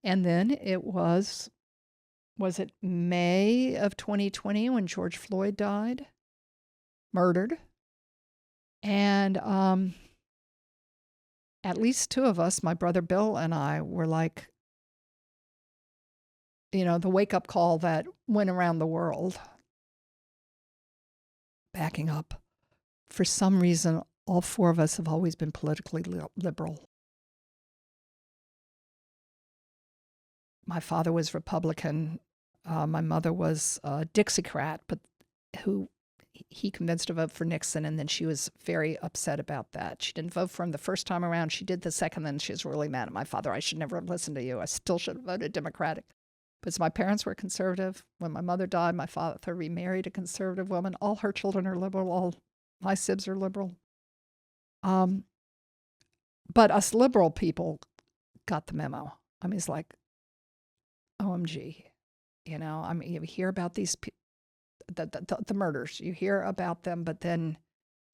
And then it was it May of 2020 when George Floyd died, murdered? And at least two of us, my brother Bill and I, were like, the wake-up call that went around the world. Backing up. For some reason, all four of us have always been politically liberal. My father was Republican. My mother was a Dixiecrat, but he convinced to vote for Nixon, and then she was very upset about that. She didn't vote for him the first time around. She did the second, then she was really mad at my father. I should never have listened to you. I still should have voted Democratic. Because my parents were conservative. When my mother died, my father remarried a conservative woman. All her children are liberal. All my sibs are liberal. But us liberal people got the memo. I mean, it's like, OMG. You hear about these the murders. You hear about them, but then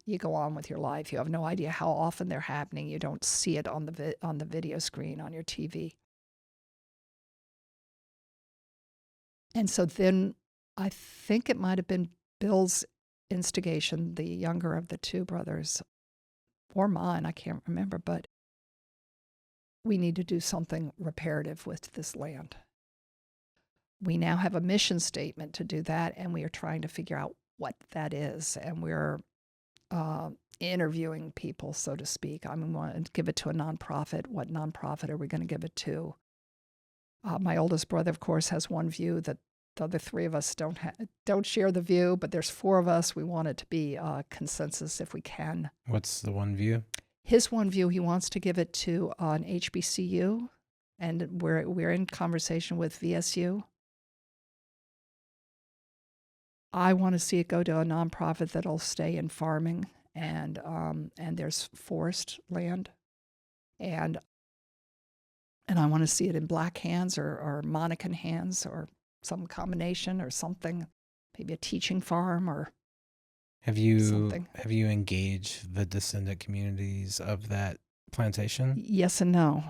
you go on with your life. You have no idea how often they're happening. You don't see it on the video screen on your TV. And so then I think it might have been Bill's instigation, the younger of the two brothers, or mine, I can't remember, but we need to do something reparative with this land. We now have a mission statement to do that, and we are trying to figure out what that is. And we're interviewing people, so to speak. I mean, we want to give it to a nonprofit. What nonprofit are we going to give it to? My oldest brother, of course, has one view that the other three of us don't share the view, but there's four of us. We want it to be consensus if we can. What's the one view? His one view, he wants to give it to an HBCU, and we're in conversation with VSU. I want to see it go to a nonprofit that'll stay in farming, and there's forest land, and I want to see it in Black hands or Monacan hands or some combination or something, maybe a teaching farm or something. Have you engaged the descendant communities of that plantation? Yes and no.